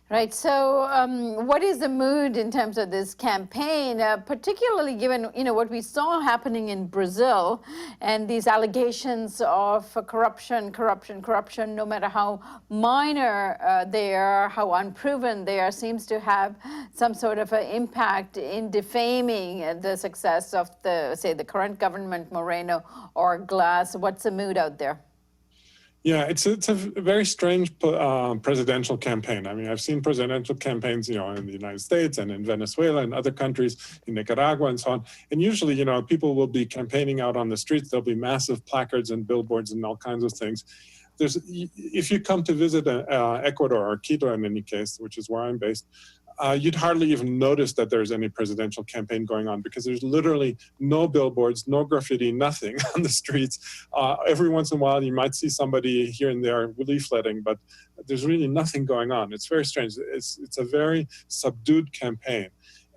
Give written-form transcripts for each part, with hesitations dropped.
Right. So, what is the mood in terms of this campaign, particularly given what we saw happening in Brazil, and these allegations of corruption, no matter how minor they are, how unproven they are, seems to have some sort of an impact in defaming the success of the current government, Moreno or Glass. What's the mood out there? Yeah, it's a very strange presidential campaign. I mean, I've seen presidential campaigns, in the United States and in Venezuela and other countries, in Nicaragua and so on. And usually, people will be campaigning out on the streets. There'll be massive placards and billboards and all kinds of things. If you come to visit Ecuador, or Quito in any case, which is where I'm based, you'd hardly even notice that there's any presidential campaign going on, because there's literally no billboards, no graffiti, nothing on the streets. Every once in a while, you might see somebody here and there leafletting, but there's really nothing going on. It's very strange. It's a very subdued campaign.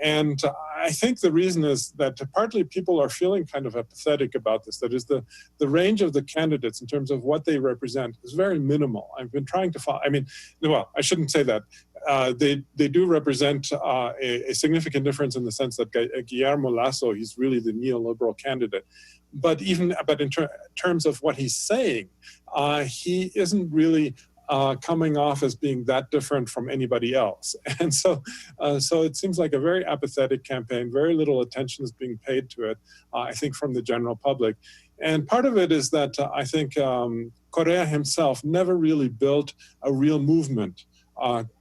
And I think the reason is that partly people are feeling kind of apathetic about this. That is, the range of the candidates in terms of what they represent is very minimal. I've been trying to follow. I mean, well, I shouldn't say that. They do represent a significant difference in the sense that Guillermo Lasso, he's really the neoliberal candidate. But in terms of what he's saying, he isn't really coming off as being that different from anybody else. And so it seems like a very apathetic campaign. Very little attention is being paid to it, I think, from the general public. And part of it is that I think Correa himself never really built a real movement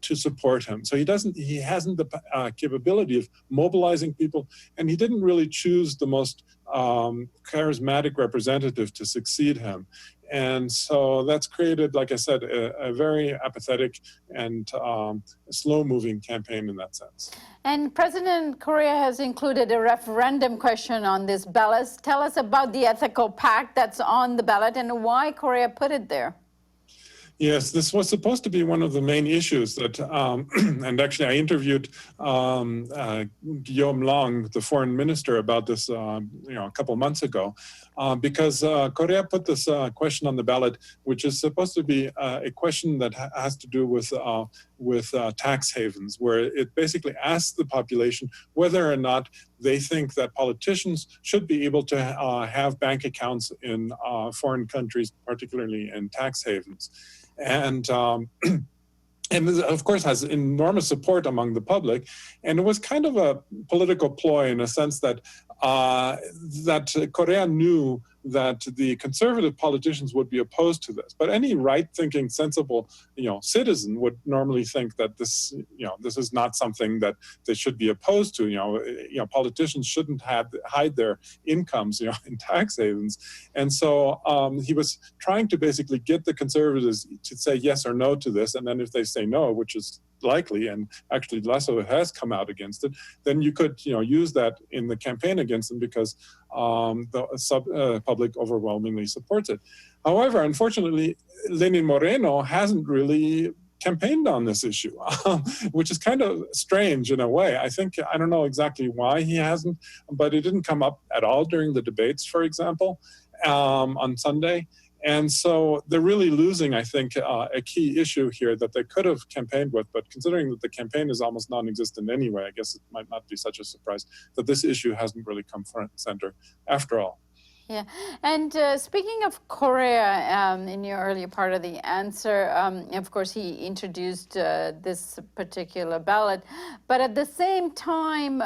to support him. So he hasn't the capability of mobilizing people, and he didn't really choose the most charismatic representative to succeed him. And so that's created, like I said, a very apathetic and slow-moving campaign in that sense. And President Correa has included a referendum question on this ballot. Tell us about the ethical pact that's on the ballot and why Correa put it there. Yes, this was supposed to be one of the main issues that, and actually I interviewed Guillaume Long, the foreign minister, about this, a couple of months ago, because Correa put this question on the ballot, which is supposed to be a question that has to do with tax havens, where it basically asks the population whether or not they think that politicians should be able to have bank accounts in foreign countries, particularly in tax havens. And of course has enormous support among the public. And it was kind of a political ploy in a sense that that Correa knew that the conservative politicians would be opposed to this. But any right-thinking, sensible, citizen would normally think that this is not something that they should be opposed to. Politicians shouldn't hide their incomes, in tax havens. And so he was trying to basically get the conservatives to say yes or no to this. And then if they say no, which is likely, and actually Lasso has come out against it, then you could use that in the campaign against them, because the public overwhelmingly supports it. However, unfortunately, Lenin Moreno hasn't really campaigned on this issue, which is kind of strange in a way. I don't know exactly why he hasn't, but it didn't come up at all during the debates, for example, on Sunday. And so they're really losing, I think, a key issue here that they could have campaigned with. But considering that the campaign is almost non-existent anyway, I guess it might not be such a surprise that this issue hasn't really come front and center after all. Yeah, and speaking of Correa, in your earlier part of the answer, of course, he introduced this particular ballot. But at the same time,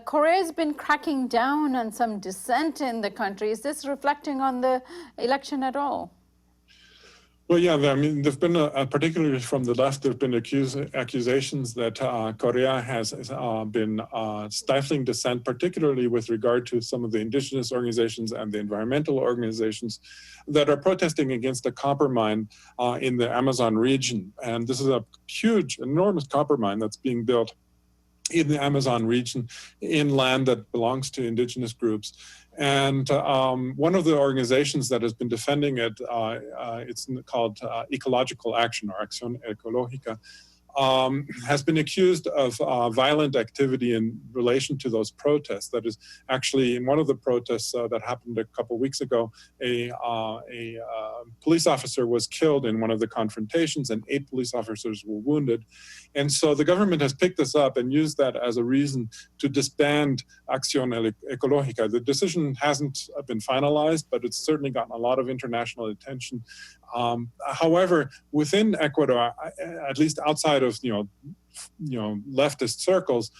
Correa's been cracking down on some dissent in the country. Is this reflecting on the election at all? Well, yeah, I mean, there've been, particularly from the left, there've been accusations that Correa has been stifling dissent, particularly with regard to some of the indigenous organizations and the environmental organizations that are protesting against a copper mine in the Amazon region. And this is a huge, enormous copper mine that's being built in the Amazon region in land that belongs to indigenous groups. And one of the organizations that has been defending it, it's called Ecological Action, or Acción Ecológica, has been accused of violent activity in relation to those protests. That is, actually, in one of the protests that happened a couple weeks ago, a police officer was killed in one of the confrontations, and 8 police officers were wounded. And so the government has picked this up and used that as a reason to disband Acción Ecológica. The decision hasn't been finalized, but it's certainly gotten a lot of international attention. However, within Ecuador, at least outside of leftist circles,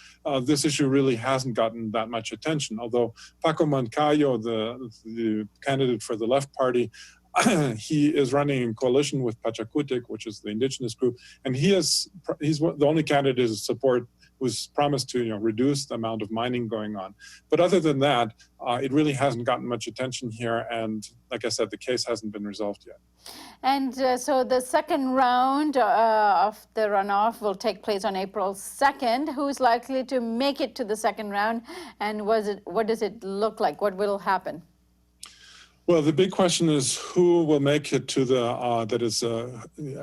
this issue really hasn't gotten that much attention. Although Paco Moncayo, the candidate for the left party, he is running in coalition with Pachakutik, which is the indigenous group, and he's the only candidate of support who's promised to reduce the amount of mining going on. But other than that, it really hasn't gotten much attention here, and like I said, the case hasn't been resolved yet. And so the second round of the runoff will take place on April 2nd. Who's likely to make it to the second round, and what does it look like? What will happen? Well, the big question is who will make it to the,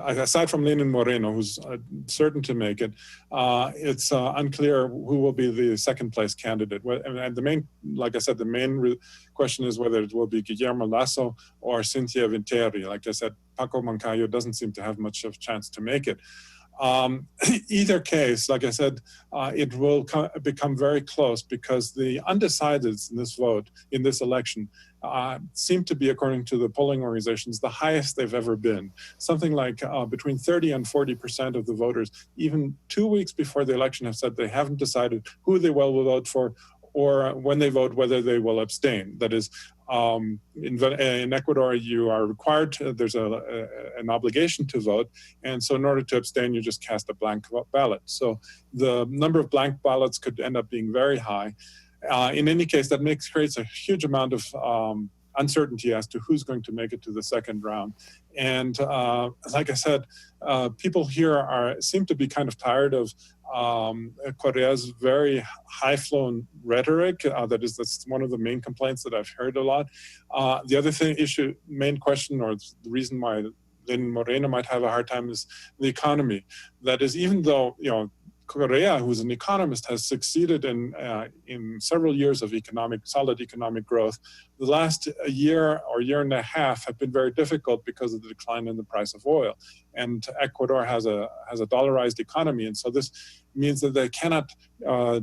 aside from Lenin Moreno, who's certain to make it, it's unclear who will be the second place candidate. And the main, like I said, the main question is whether it will be Guillermo Lasso or Cynthia Vinteri. Like I said, Paco Moncayo doesn't seem to have much of a chance to make it. Either case, like I said, it will become very close because the undecideds in this vote, in this election, seem to be, according to the polling organizations, the highest they've ever been. Something like between 30 and 40% of the voters, even 2 weeks before the election, have said they haven't decided who they will vote for, or when they vote, whether they will abstain. That is, in Ecuador, you are required to, there's an obligation to vote, and so in order to abstain, you just cast a blank ballot. So the number of blank ballots could end up being very high. In any case, that creates a huge amount of uncertainty as to who's going to make it to the second round. And like I said, people here seem to be kind of tired of Correa's very high-flown rhetoric. That's one of the main complaints that I've heard a lot. The other main question, or the reason why Lenin Moreno might have a hard time, is the economy. That is, even though Correa, who's an economist, has succeeded in several years of solid economic growth, the last year or year and a half have been very difficult because of the decline in the price of oil. And Ecuador has a dollarized economy, and so this means that they cannot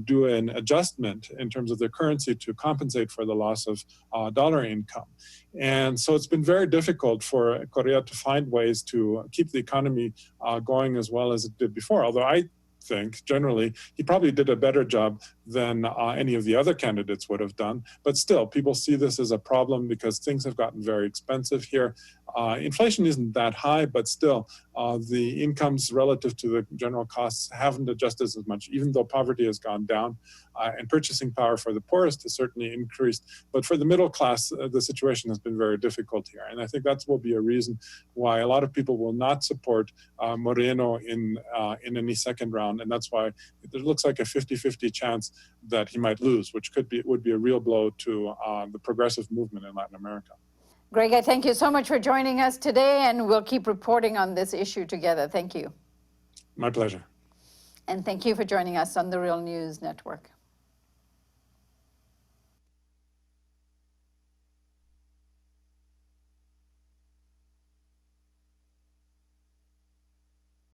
do an adjustment in terms of their currency to compensate for the loss of dollar income. And so it's been very difficult for Correa to find ways to keep the economy going as well as it did before, although I think generally he probably did a better job than any of the other candidates would have done. But still, people see this as a problem because things have gotten very expensive here. Inflation isn't that high, but still, the incomes relative to the general costs haven't adjusted as much, even though poverty has gone down and purchasing power for the poorest has certainly increased. But for the middle class, the situation has been very difficult here. And I think that will be a reason why a lot of people will not support Moreno in any second round. And that's why it looks like a 50-50 chance that he might lose, which would be a real blow to the progressive movement in Latin America. Greg, I thank you so much for joining us today, and we'll keep reporting on this issue together. Thank you. My pleasure. And thank you for joining us on the Real News Network.